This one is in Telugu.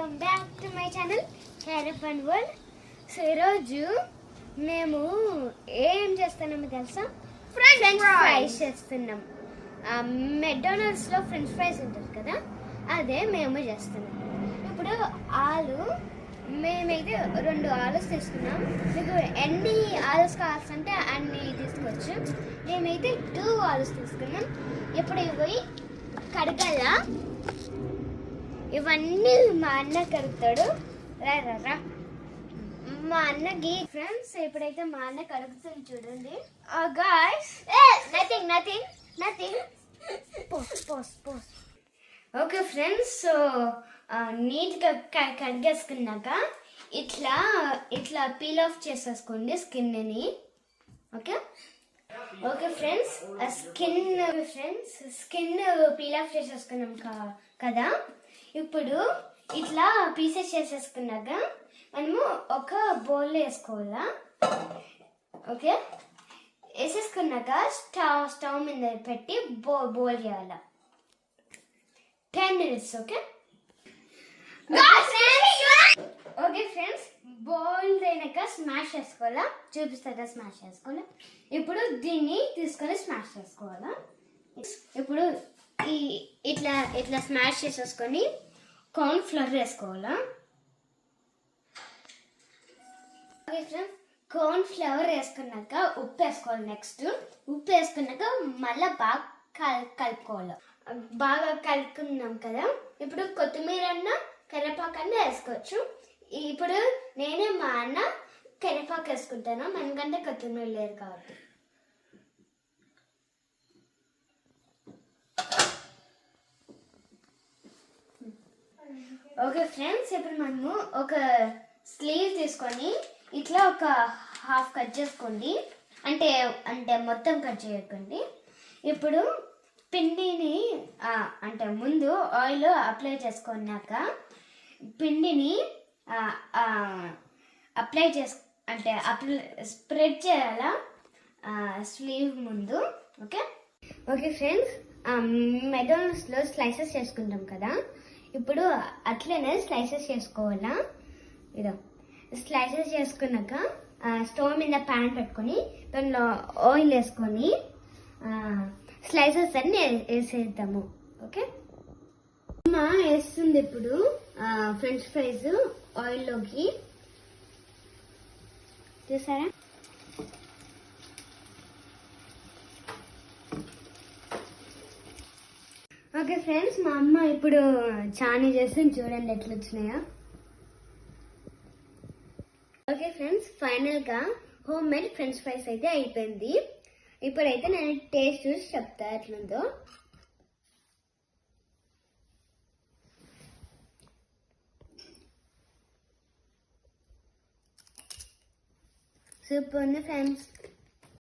Welcome back to my channel care fun world. So ఈరోజు మేము ఏం చేస్తున్నామో తెలుసా? ఫ్రెంచ్ ఫ్రైస్ చేస్తున్నాం. మెక్డానల్డ్స్లో ఫ్రెంచ్ ఫ్రైస్ ఉంటుంది కదా, అదే మేము చేస్తున్నాం. ఇప్పుడు మేమైతే 2 ఆలూస్ తీసుకున్నాం. మీకు ఎన్ని ఆలూస్ కావాల్సింటే అన్ని తీసుకోవచ్చు. మేమైతే 2 ఆలూస్ తీసుకున్నాం. ఇప్పుడు ఇవి కడగాల. ఇవన్నీ మా అన్న కడుగుతాడు. రా మా అన్నకి ఫ్రెండ్స్. ఇప్పుడైతే మా అన్న కడుగుతుంది చూడండి. Guys, nothing. పోస్. ఓకే ఫ్రెండ్స్, సో నీట్గా కడిగేసుకున్నాక ఇట్లా పీల్ ఆఫ్ చేసేసుకోండి స్కిన్ని. Okay friends, skin peel off చేసేసుకున్నాం కదా. ఇప్పుడు ఇట్లా పీసెస్ చేసేసుకున్నాక మనము ఒక బౌల్లో వేసుకోవాలా. ఓకే, వేసేసుకున్నాక స్టవ్ మీద పెట్టి బౌల్ చేయాల 10 minutes. ఓకే ఫ్రెండ్స్, బౌల్ అయినాక స్మాష్ చేసుకోవాలా. చూపిస్తాక స్మాష్ చేసుకోవాలా. ఇప్పుడు దీన్ని తీసుకొని స్మాష్ చేసుకోవాలా. ఇప్పుడు ఇట్లా స్మాష్ చేసేసుకొని కార్న్ ఫ్లోర్ వేసుకోవాలా. ఓకే ఫ్రెండ్స్, కార్న్ ఫ్లవర్ వేసుకున్నాక ఉప్పు వేసుకోవాలి. నెక్స్ట్ ఉప్పు వేసుకున్నాక మళ్ళీ బాగా కలుపుకోవాలి. బాగా కలుపుకున్నాం కదా. ఇప్పుడు కొత్తిమీర అన్న కరివేపాకు అన్న వేసుకోవచ్చు. ఇప్పుడు నేనే మా అన్న కరివేపాకు వేసుకుంటాను, మనకంటే కొత్తిమీర లేదు కాబట్టి. ఓకే ఫ్రెండ్స్, ఇప్పుడు మనము ఒక స్లీవ్ తీసుకొని ఇట్లా ఒక హాఫ్ కట్ చేసుకోండి. అంటే మొత్తం కట్ చేయకండి. ఇప్పుడు పిండిని ముందు ఆయిల్ అప్లై చేసుకున్నాక పిండిని స్ప్రెడ్ చేయాలా స్లీవ్ ముందు. ఓకే ఫ్రెండ్స్, మెక్డానల్డ్స్లో స్లైసెస్ చేసుకుంటాం కదా. ఇప్పుడు అట్లనే స్లైసెస్ చేసుకోవాలా. స్లైసెస్ చేసుకున్నాక స్టవ్ మీద ప్యాన్ పెట్టుకొని దానిలో ఆయిల్ వేసుకొని స్లైసెస్ అన్ని వేసేద్దాము. ఓకే, అమ్మ వేస్తుంది ఇప్పుడు ఫ్రెంచ్ ఫ్రైస్ ఆయిల్లోకి. చూసారా? ఓకే ఫ్రెండ్స్, మా అమ్మ ఇప్పుడు చానీ చేస్తుంది. చూడండి ఎట్లా వచ్చినాయో. ఓకే ఫ్రెండ్స్, ఫైనల్గా హోమ్ మేడ్ ఫ్రెంచ్ ఫ్రైస్ అయితే అయిపోయింది. ఇప్పుడైతే నేను టేస్ట్ చూసి చెప్తా ఎట్లుందో. సూపర్ ఉంది ఫ్రెండ్స్.